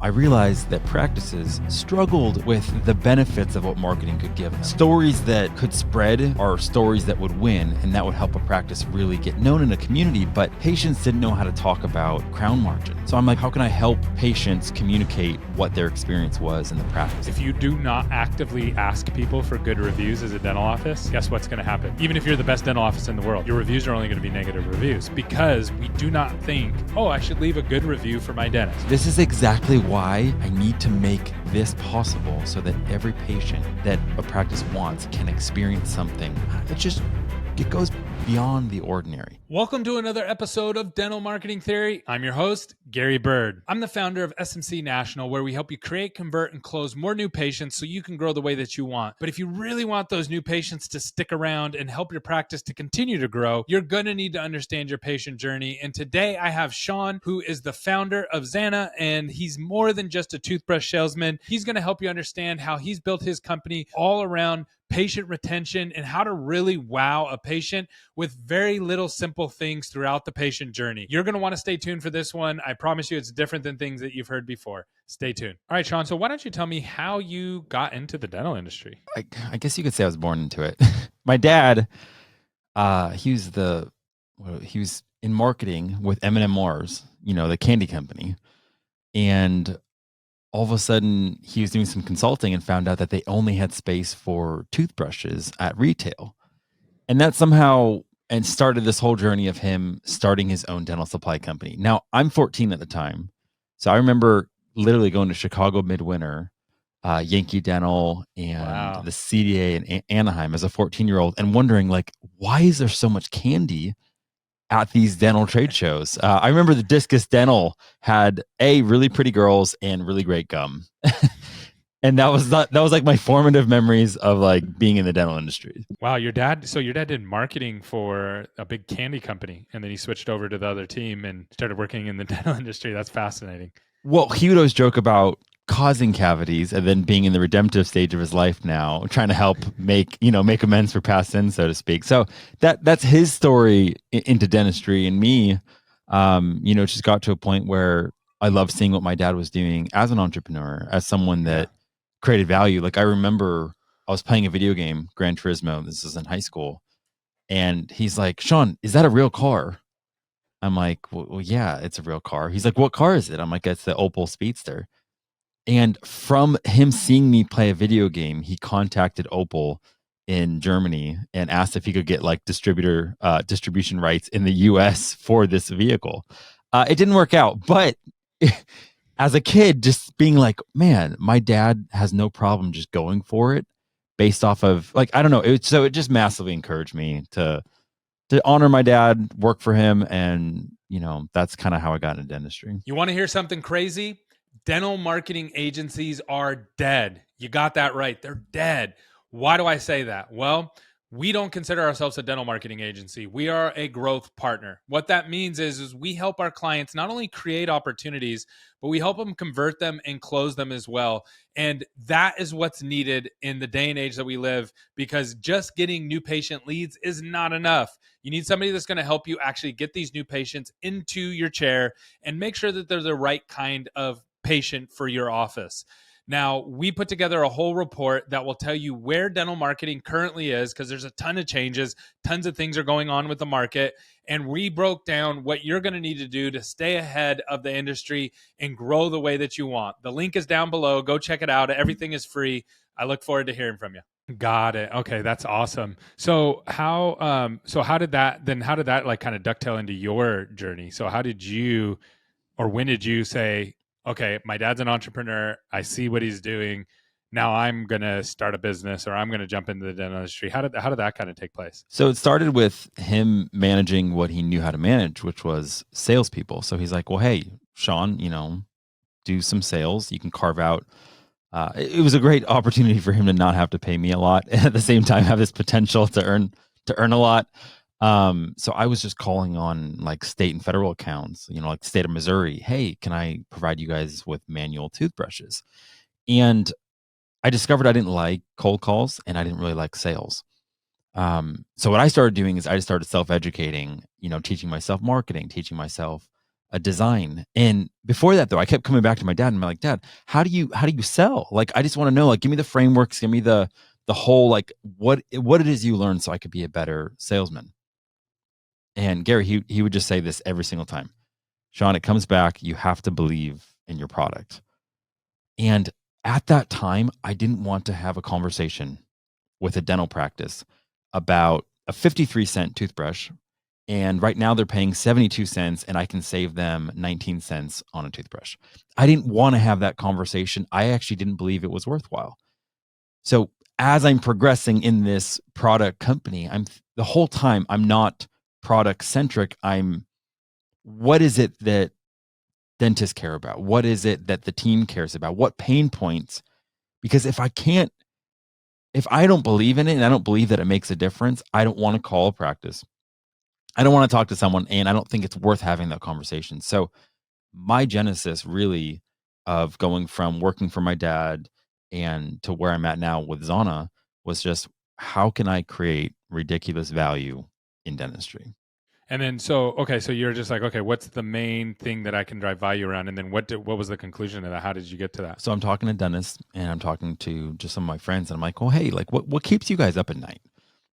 I realized that practices struggled with the benefits of what marketing could give them. Stories that could spread are stories that would win, and that would help a practice really get known in a community, but patients didn't know how to talk about crown margin. So I'm like, how can I help patients communicate what their experience was in the practice? If you do not actively ask people for good reviews as a dental office, guess what's going to happen? Even if you're the best dental office in the world, your reviews are only going to be negative reviews because we do not think, oh, I should leave a good review for my dentist. This is exactly why I need to make this possible so that every patient that a practice wants can experience something. It goes beyond the ordinary. Welcome to another episode of Dental Marketing Theory. I'm your host, Gary Bird. I'm the founder of SMC National, where we help you create, convert, and close more new patients so you can grow the way that you want. But if you really want those new patients to stick around and help your practice to continue to grow, you're going to need to understand your patient journey. And today I have Shawn, who is the founder of Zana, and he's more than just a toothbrush salesman. He's going to help you understand how he's built his company all around patient retention and how to really wow a patient with very little simple things throughout the patient journey. You're going to want to stay tuned for this one. I promise you it's different than things that you've heard before. Stay tuned. All right, Shawn, so why don't you tell me how you got into the dental industry? I guess you could say I was born into it. My dad, he was in marketing with M&M Mars, the candy company. And all of a sudden he was doing some consulting and found out that they only had space for toothbrushes at retail. And that somehow started this whole journey of him starting his own dental supply company. Now, I'm 14 at the time. So I remember literally going to Chicago midwinter, Yankee Dental and the CDA in Anaheim as a 14-year-old and wondering, why is there so much candy at these dental trade shows? I remember the Discus Dental had really pretty girls and really great gum. And that was like my formative memories of being in the dental industry. Wow, your dad did marketing for a big candy company, and then he switched over to the other team and started working in the dental industry. That's fascinating. Well, he would always joke about causing cavities and then being in the redemptive stage of his life now, trying to help make amends for past sins, so to speak. So that's his story into dentistry. And me, just got to a point where I love seeing what my dad was doing as an entrepreneur, as someone that created value. I remember I was playing a video game, Gran Turismo. This is in high school. And he's like, "Shawn, is that a real car?" I'm like, well, yeah, it's a real car. He's like, "What car is it?" I'm like, "It's the Opel Speedster." And from him seeing me play a video game, he contacted Opel in Germany and asked if he could get distribution rights in the US for this vehicle. It didn't work out, but as a kid, just being like, man, my dad has no problem just going for it based off of I don't know. It just massively encouraged me to honor my dad, work for him. And, that's kind of how I got into dentistry. You want to hear something crazy? Dental marketing agencies are dead. You got that right. They're dead. Why do I say that? Well, we don't consider ourselves a dental marketing agency. We are a growth partner. What that means is we help our clients not only create opportunities, but we help them convert them and close them as well. And that is what's needed in the day and age that we live, because just getting new patient leads is not enough. You need somebody that's going to help you actually get these new patients into your chair and make sure that they're the right kind of patient for your office. Now, we put together a whole report that will tell you where dental marketing currently is, because there's a ton of changes, tons of things are going on with the market. And we broke down what you're going to need to do to stay ahead of the industry and grow the way that you want. The link is down below. Go check it out. Everything is free. I look forward to hearing from you. Got it. Okay, that's awesome. So how did that kind of dovetail into your journey? So when did you say, okay, my dad's an entrepreneur, I see what he's doing, now I'm going to start a business, or I'm going to jump into the dental industry? How did that kind of take place? So it started with him managing what he knew how to manage, which was salespeople. So he's like, well, hey, Shawn, do some sales. You can carve out. It was a great opportunity for him to not have to pay me a lot, and at the same time have this potential to earn a lot. So I was just calling on state and federal accounts, like the state of Missouri. Hey, can I provide you guys with manual toothbrushes? And I discovered I didn't like cold calls and I didn't really like sales. So what I started doing is I just started self-educating, teaching myself marketing, teaching myself a design. And before that though, I kept coming back to my dad and I'm like, Dad, how do you sell? Like, I just want to know, like, give me the frameworks, give me the whole, like, what it is you learned so I could be a better salesman. And Gary, he would just say this every single time. Shawn, it comes back, you have to believe in your product. And at that time, I didn't want to have a conversation with a dental practice about a 53-cent toothbrush. And right now they're paying 72 cents and I can save them 19 cents on a toothbrush. I didn't want to have that conversation. I actually didn't believe it was worthwhile. So as I'm progressing in this product company, I'm the whole time I'm not product centric. What is it that dentists care about? What is it that the team cares about? What pain points? Because if I don't believe in it and I don't believe that it makes a difference, I don't want to call a practice. I don't want to talk to someone and I don't think it's worth having that conversation. So my genesis really of going from working for my dad and to where I'm at now with Zana was just how can I create ridiculous value in dentistry? And then so you're just like, okay, what's the main thing that I can drive value around? And then what was the conclusion of that? How did you get to that? So I'm talking to dentists and I'm talking to just some of my friends and I'm like, well, hey, like what keeps you guys up at night?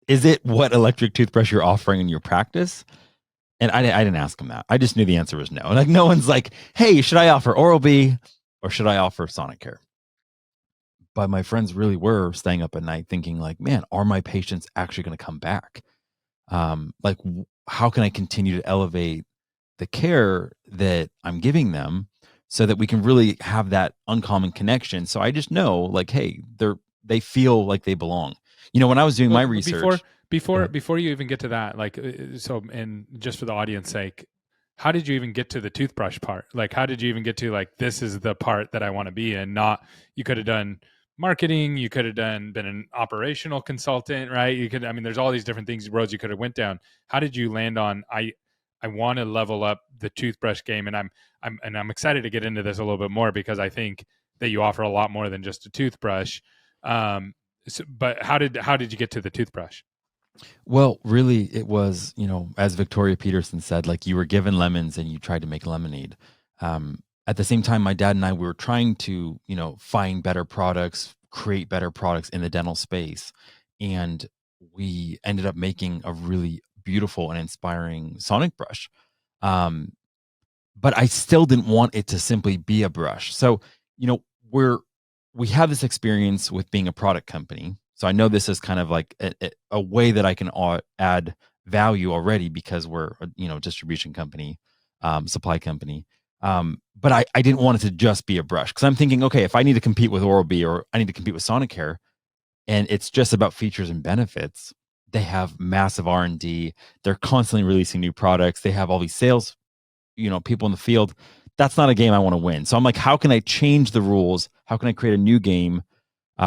Is it what electric toothbrush you're offering in your practice? And I didn't ask them that. I just knew the answer was no. Like no one's like, hey, should I offer Oral-B or should I offer Sonic Care? But my friends really were staying up at night thinking like, man, are my patients actually going to come back? Like, how can I continue to elevate the care that I'm giving them so that we can really have that uncommon connection? So I just know, like, hey, they feel like they belong. When I was doing Well, my before research, go before ahead. before you even get to that, like, so, and just for the audience sake, how did you even get to the toothbrush part? Like, how did you even get to, like, this is the part that I want to be in? Not, you could have done marketing, you could have been an operational consultant, right? You could, I mean, there's all these different things, roads you could have went down. How did you land on, I want to level up the toothbrush game, and I'm excited to get into this a little bit more because I think that you offer a lot more than just a toothbrush. Um, but how did you get to the toothbrush? Well, really, it was, as Victoria Peterson said, like you were given lemons and you tried to make lemonade. At the same time, my dad and I we were trying to, find better products, create better products in the dental space. And we ended up making a really beautiful and inspiring sonic brush. Um, but I still didn't want it to simply be a brush. So, you know, we're we have this experience with being a product company. So I know this is kind of like a way that I can add value already because we're a, distribution company, supply company. But I didn't want it to just be a brush because I'm thinking, okay, if I need to compete with Oral-B or I need to compete with Sonicare, and it's just about features and benefits, they have massive R&D. They're constantly releasing new products. They have all these sales people in the field. That's not a game I want to win. So I'm like, how can I change the rules? How can I create a new game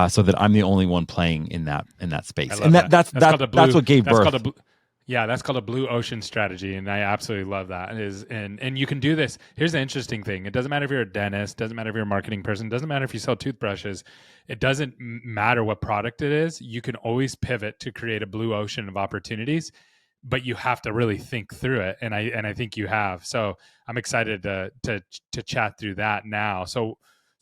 so that I'm the only one playing in that I space? And love that that. that's That's that called a that's blue. what gave That's called a birth. blue. Yeah, that's called a blue ocean strategy, and I absolutely love that. And you can do this. Here's the interesting thing: it doesn't matter if you're a dentist, doesn't matter if you're a marketing person, doesn't matter if you sell toothbrushes. It doesn't matter what product it is. You can always pivot to create a blue ocean of opportunities, but you have to really think through it. And I think you have. So I'm excited to chat through that now.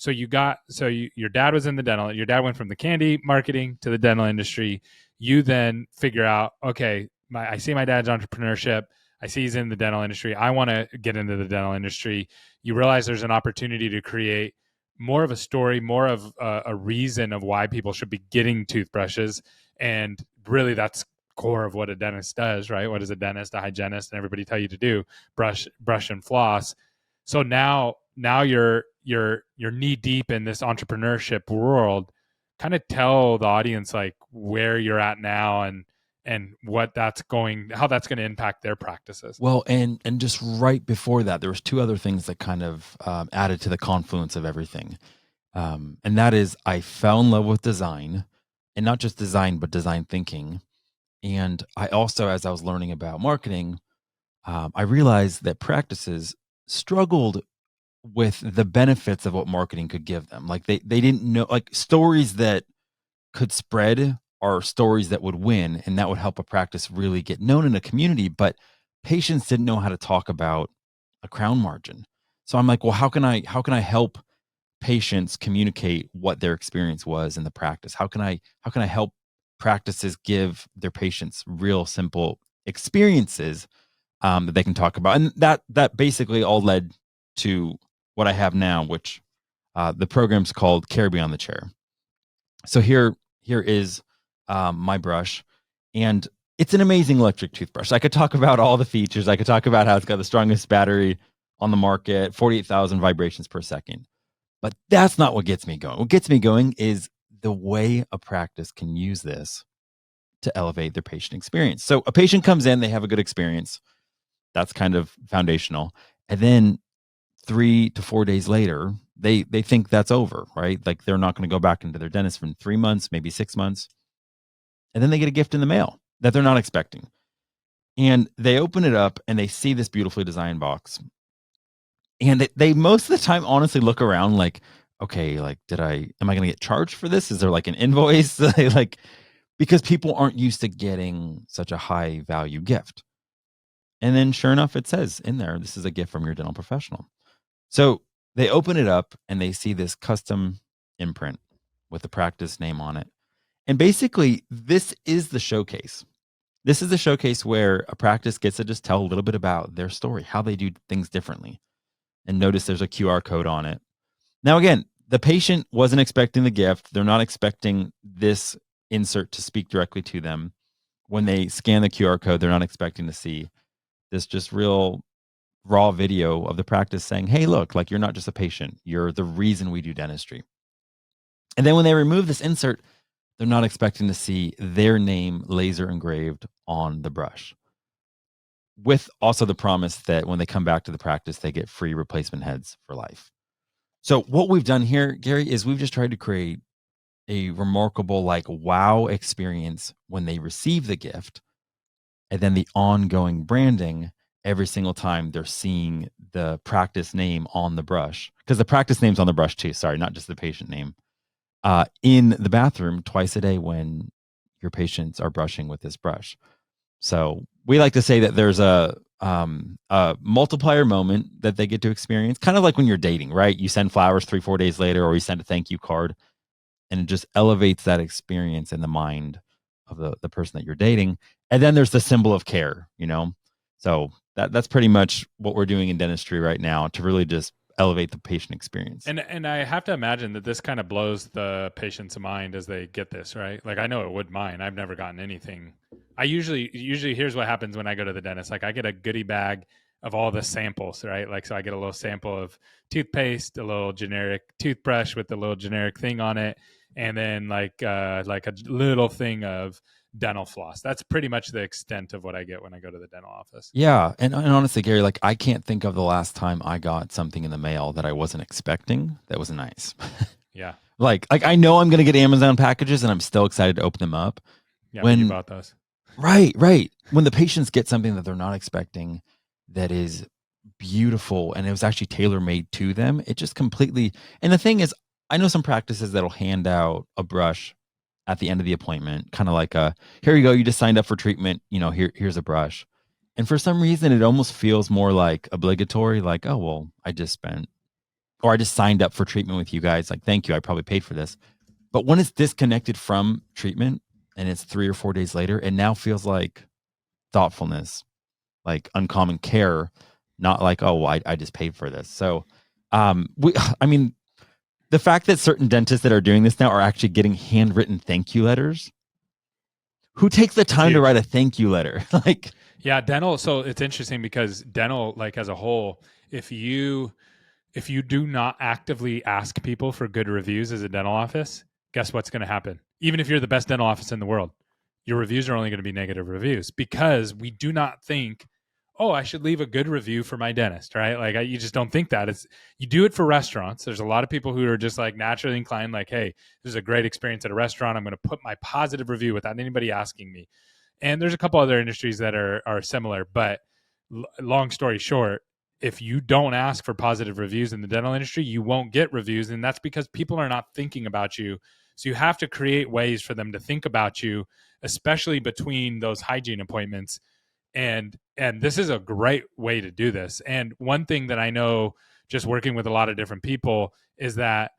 Your dad was in the dental. Your dad went from the candy marketing to the dental industry. You then figure out, okay, I see my dad's entrepreneurship. I see he's in the dental industry. I want to get into the dental industry. You realize there's an opportunity to create more of a story, more of a reason of why people should be getting toothbrushes. And really, that's core of what a dentist does, right? What does a dentist, a hygienist, and everybody tell you to do? Brush, and floss. So now you're knee deep in this entrepreneurship world. Kind of tell the audience like where you're at now and how that's going to impact their practices. Well, and just right before that, there was two other things that kind of added to the confluence of everything, and that is I fell in love with design, and not just design, but design thinking. And I also, as I was learning about marketing, I realized that practices struggled with the benefits of what marketing could give them. Like they didn't know, like stories that could spread are stories that would win and that would help a practice really get known in a community. But patients didn't know how to talk about a crown margin. So I'm like, well, how can I help patients communicate what their experience was in the practice? How can I help practices give their patients real simple experiences that they can talk about? And that basically all led to what I have now, which the program's called Care Beyond the Chair. So here is my brush, and it's an amazing electric toothbrush. I could talk about all the features. I could talk about how it's got the strongest battery on the market, 48,000 vibrations per second. But that's not what gets me going. What gets me going is the way a practice can use this to elevate their patient experience. So a patient comes in, they have a good experience. That's kind of foundational. And then 3 to 4 days later, they think that's over, right? Like they're not going to go back into their dentist for 3 months, maybe 6 months. And then they get a gift in the mail that they're not expecting. And they open it up and they see this beautifully designed box. And they most of the time honestly look around like, okay, like am I going to get charged for this? Is there like an invoice? Like, because people aren't used to getting such a high value gift. And then sure enough, it says in there, this is a gift from your dental professional. So they open it up and they see this custom imprint with the practice name on it. And basically, this is the showcase. This is the showcase where a practice gets to just tell a little bit about their story, how they do things differently. And notice there's a QR code on it. Now, again, the patient wasn't expecting the gift. They're not expecting this insert to speak directly to them. When they scan the QR code, they're not expecting to see this just real raw video of the practice saying, hey, look, like you're not just a patient, you're the reason we do dentistry. And then when they remove this insert, they're not expecting to see their name laser engraved on the brush, with also the promise that when they come back to the practice, they get free replacement heads for life. So what we've done here, Gary, is we've just tried to create a remarkable, like, wow experience when they receive the gift, and then the ongoing branding every single time they're seeing the practice name on the brush, because the practice name's on the brush too. Sorry, not just the patient name. In the bathroom twice a day when your patients are brushing with this brush. So we like to say that there's a multiplier moment that they get to experience, kind of like when you're dating, right? You send flowers 3, 4 days later, or you send a thank you card, and it just elevates that experience in the mind of the person that you're dating. And then there's the symbol of care, So that's pretty much what we're doing in dentistry right now to really just elevate the patient experience. And I have to imagine that this kind of blows the patient's mind as they get this, right? Like I know it would mine. I've never gotten anything. I usually here's what happens when I go to the dentist. Like I get a goodie bag of all the samples, right? Like so I get a little sample of toothpaste, a little generic toothbrush with a little generic thing on it, and then like a little thing of dental floss. That's pretty much the extent of what I get when I go to the dental office. Yeah. And honestly, Gary, like I can't think of the last time I got something in the mail that I wasn't expecting that was nice. Yeah. Like I know I'm going to get Amazon packages and I'm still excited to open them up. Yeah. When you bought those. Right. When the patients get something that they're not expecting that is beautiful and it was actually tailor made to them, it just completely. And the thing is, I know some practices that'll hand out a brush at the end of the appointment, kind of like here you go, you just signed up for treatment, here's a brush. And for some reason, it almost feels more like obligatory, like, oh, well, I just signed up for treatment with you guys. Like, thank you. I probably paid for this. But when it's disconnected from treatment and it's 3 or 4 days later, it now feels like thoughtfulness, like uncommon care, not like, oh, well, I just paid for this. So, I mean, the fact that certain dentists that are doing this now are actually getting handwritten thank you letters. Who takes the time to write a thank you letter? Like, yeah, dental. So it's interesting because dental, like as a whole, if you do not actively ask people for good reviews as a dental office, guess what's going to happen? Even if you're the best dental office in the world, your reviews are only going to be negative reviews because we do not think, oh, I should leave a good review for my dentist, right? Like you just don't think that. You do it for restaurants. There's a lot of people who are just like naturally inclined, like, hey, this is a great experience at a restaurant. I'm going to put my positive review without anybody asking me. And there's a couple other industries that are similar, but long story short, if you don't ask for positive reviews in the dental industry, you won't get reviews. And that's because people are not thinking about you. So you have to create ways for them to think about you, especially between those hygiene appointments. And this is a great way to do this. And one thing that I know, just working with a lot of different people, is that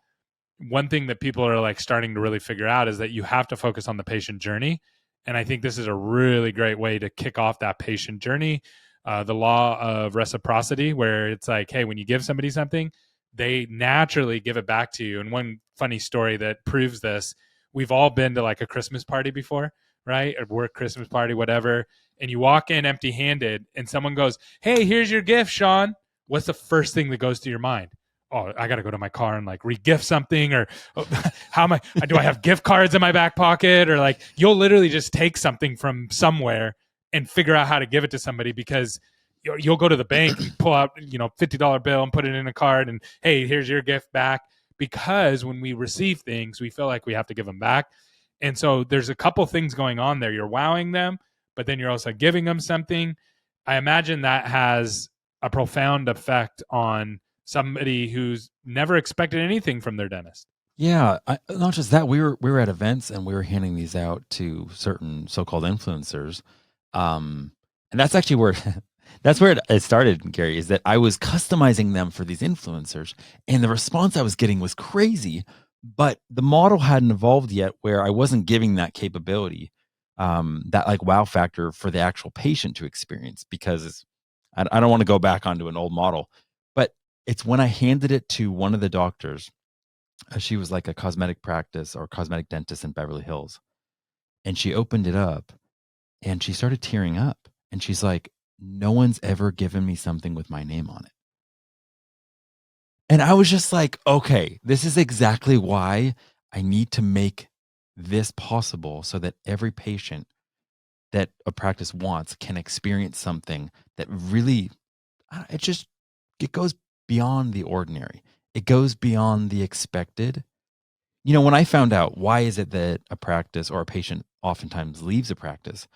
one thing that people are like starting to really figure out is that you have to focus on the patient journey. And I think this is a really great way to kick off that patient journey. The law of reciprocity, where it's like, hey, when you give somebody something, they naturally give it back to you. And one funny story that proves this, we've all been to like a Christmas party before, right? A work Christmas party, whatever. And you walk in empty handed and someone goes, hey, here's your gift, Shawn. What's the first thing that goes to your mind? Oh, I got to go to my car and like re-gift something, or oh, how am I, do I have gift cards in my back pocket? Or like, you'll literally just take something from somewhere and figure out how to give it to somebody, because you'll go to the bank and pull out, $50 bill and put it in a card and, hey, here's your gift back. Because when we receive things, we feel like we have to give them back. And so there's a couple things going on there. You're wowing them, but then you're also giving them something. I imagine that has a profound effect on somebody who's never expected anything from their dentist. Yeah, not just that. We were at events and we were handing these out to certain so-called influencers, and that's actually where that's where it started, Gary. Is that I was customizing them for these influencers, and the response I was getting was crazy. But the model hadn't evolved yet, where I wasn't giving that capability, that like wow factor for the actual patient to experience. Because I don't want to go back onto an old model, but it's when I handed it to one of the doctors. She was like a cosmetic practice or cosmetic dentist in Beverly Hills. And she opened it up and she started tearing up. And she's like, no one's ever given me something with my name on it. And I was just like, okay, this is exactly why I need to make this possible so that every patient that a practice wants can experience something that really, it goes beyond the ordinary. It goes beyond the expected. When I found out why is it that a practice or a patient oftentimes leaves a practice,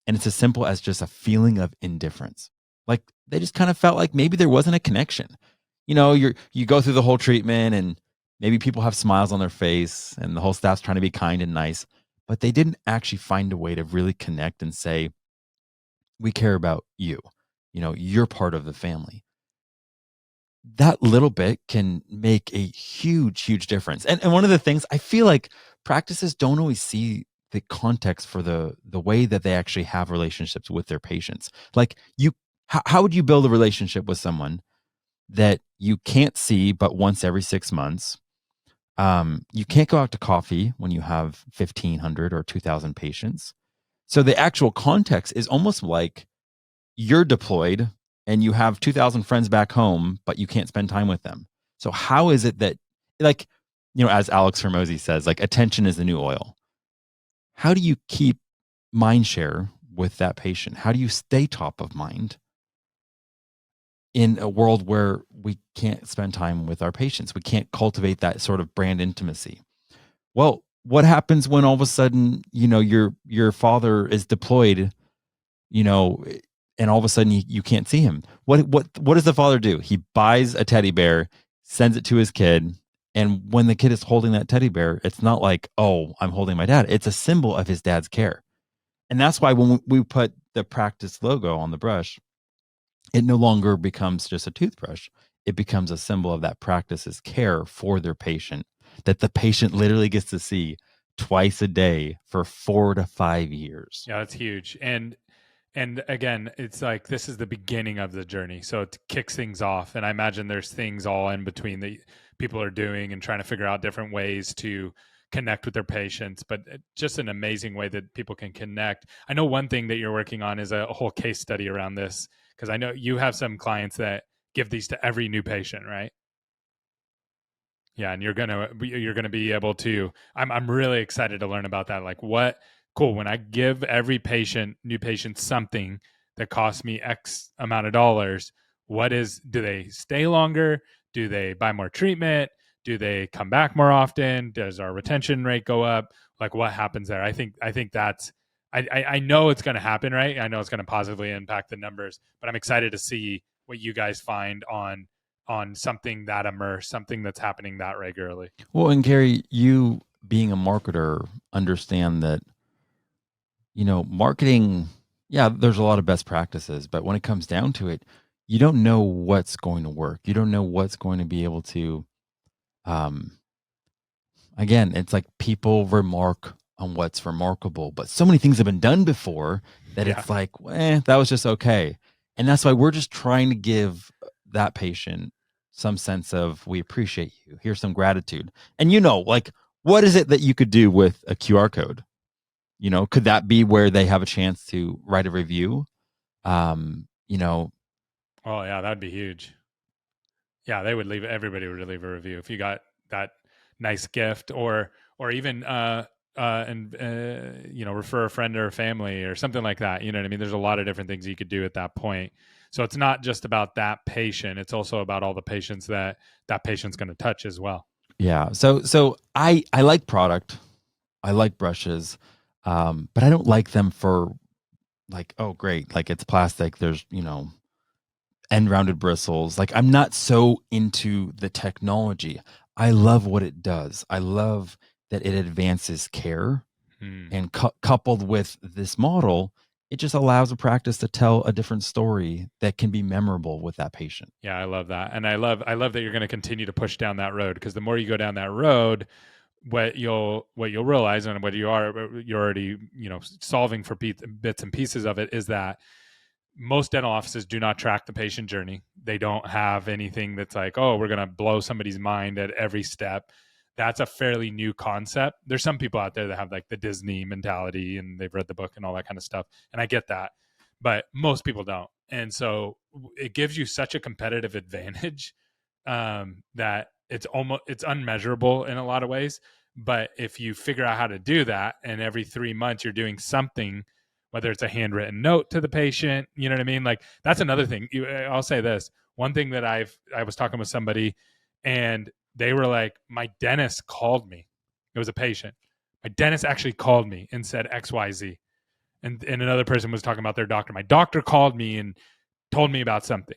and it's as simple as just a feeling of indifference. Like they just kind of felt like maybe there wasn't a connection. You go through the whole treatment and maybe people have smiles on their face and the whole staff's trying to be kind and nice, but they didn't actually find a way to really connect and say, we care about you. You're part of the family. That little bit can make a huge, huge difference. And one of the things I feel like practices don't always see the context for the way that they actually have relationships with their patients. Like how would you build a relationship with someone that you can't see but once every 6 months? You can't go out to coffee when you have 1,500 or 2,000 patients. So the actual context is almost like you're deployed and you have 2,000 friends back home, but you can't spend time with them. So how is it that, like, as Alex Hormozy says, like attention is the new oil. How do you keep mind share with that patient? How do you stay top of mind in a world where we can't spend time with our patients? We can't cultivate that sort of brand intimacy. Well, what happens when all of a sudden, your father is deployed, you know, and all of a sudden you can't see him? What does the father do? He buys a teddy bear, sends it to his kid, and when the kid is holding that teddy bear, it's not like, oh, I'm holding my dad. It's a symbol of his dad's care. And that's why when we put the practice logo on the brush, it no longer becomes just a toothbrush. It becomes a symbol of that practice's care for their patient, that the patient literally gets to see twice a day for 4 to 5 years. Yeah, that's huge. And again, it's like this is the beginning of the journey. So it kicks things off. And I imagine there's things all in between that people are doing and trying to figure out different ways to connect with their patients, but just an amazing way that people can connect. I know one thing that you're working on is a whole case study around this, because I know you have some clients that give these to every new patient, right? Yeah, and you're gonna be able to. I'm really excited to learn about that. Like, what cool when I give every new patient something that costs me X amount of dollars. Do they stay longer? Do they buy more treatment? Do they come back more often? Does our retention rate go up? Like, what happens there? I think that's. I know it's going to happen, right? I know it's going to positively impact the numbers, but I'm excited to see what you guys find on something that immerse, something that's happening that regularly. Well, and Gary, you being a marketer, understand that, marketing, Yeah, there's a lot of best practices, but when it comes down to it, you don't know what's going to work. You don't know what's going to be able to um again, it's like people remark on what's remarkable, but so many things have been done before that Yeah. it's like, that was just okay. And that's why we're just trying to give that patient some sense of we appreciate you. Here's some gratitude. And like what is it that you could do with a QR code? Could that be where they have a chance to write a review? Um, you know, Oh yeah, that'd be huge. Yeah, they would leave. Everybody would leave a review if you got that nice gift, or even and refer a friend or a family or something like that. You know what I mean? There's a lot of different things you could do at that point. So it's not just about that patient; it's also about all the patients that patient's going to touch as well. yeah. So I like product. I like brushes. But I don't like them for like, oh great, like it's plastic. There's, end rounded bristles. Like I'm not so into the technology. I love what it does. I love that it advances care Hmm. and coupled with this model, it just allows a practice to tell a different story that can be memorable with that patient. Yeah, I love that, and I love that you're going to continue to push down that road, because the more you go down that road, what you'll realize, and what you're already solving for bits and pieces of it, is that most dental offices do not track the patient journey. They don't have anything that's like, oh, we're going to blow somebody's mind at every step. That's a fairly new concept. There's some people out there that have like the Disney mentality and they've read the book and all that kind of stuff. And I get that, but most people don't. And so it gives you such a competitive advantage, that it's unmeasurable in a lot of ways. But if you figure out how to do that, and every 3 months you're doing something, whether it's a handwritten note to the patient, you know what I mean? Like that's another thing. I'll say this. One thing that I was talking with somebody, and they were like, my dentist called me. It was a patient. My dentist actually called me and said XYZ. And another person was talking about their doctor. My doctor called me and told me about something.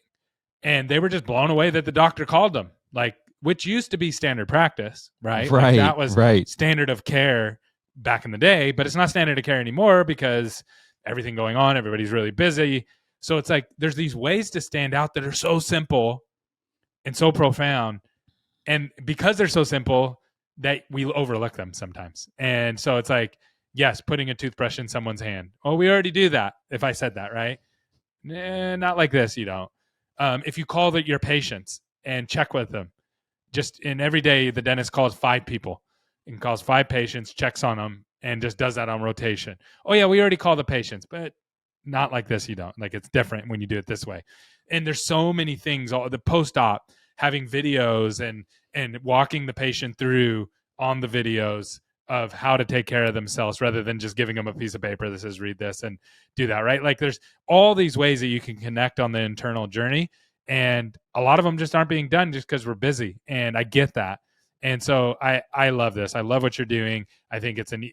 And they were just blown away that the doctor called them. Like, which used to be standard practice, right? Like Right, that was right. standard of care back in the day, but it's not standard of care anymore because everything going on, everybody's really busy. So it's like there's these ways to stand out that are so simple and so profound. And because they're so simple, that we overlook them sometimes. And so it's like, yes, putting a toothbrush in someone's hand. Oh, we already do that. If I said that, right? Not like this. You don't. If you call your patients and check with them, just in every day, the dentist calls 5 people and calls 5 patients, checks on them, and just does that on rotation. Oh yeah, we already call the patients, but not like this. You don't. Like it's different when you do it this way. And there's so many things. All the post-op, having videos and walking the patient through on the videos of how to take care of themselves, rather than just giving them a piece of paper that says read this and do that, right? Like there's all these ways that you can connect on the internal journey, and a lot of them just aren't being done just because we're busy, and I get that. And so I love this. I love what you're doing. I think it's an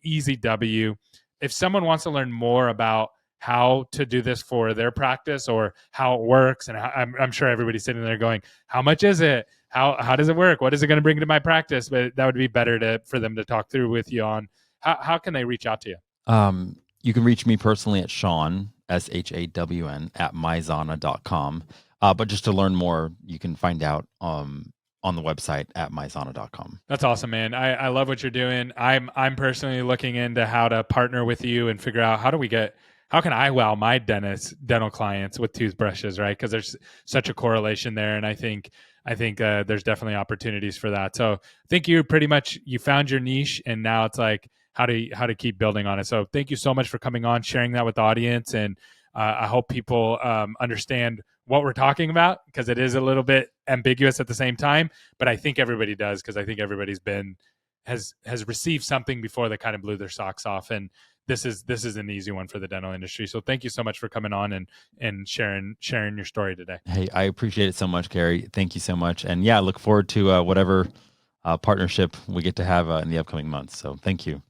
easy W. If someone wants to learn more about how to do this for their practice, or how it works, and I'm sure everybody's sitting there going, how much is it, how does it work, what is it going to bring to my practice? But that would be better for them to talk through with you on how can they reach out to you. You can reach me personally at Shawn, SHAWN, at myzana.com. But just to learn more, you can find out on the website at myzana.com. That's awesome, man. I love what you're doing. I'm personally looking into how to partner with you and figure out how can I wow my dental clients with toothbrushes, right? Because there's such a correlation there, and I think there's definitely opportunities for that. So I think you found your niche, and now it's like how to keep building on it. So thank you so much for coming on, sharing that with the audience, and I hope people understand what we're talking about, because it is a little bit ambiguous at the same time. But I think everybody does, because I think everybody's has received something before that kind of blew their socks off, and this is an easy one for the dental industry. So thank you so much for coming on and sharing your story today. Hey, I appreciate it so much, Gary. Thank you so much. And yeah, I look forward to whatever partnership we get to have in the upcoming months. So thank you.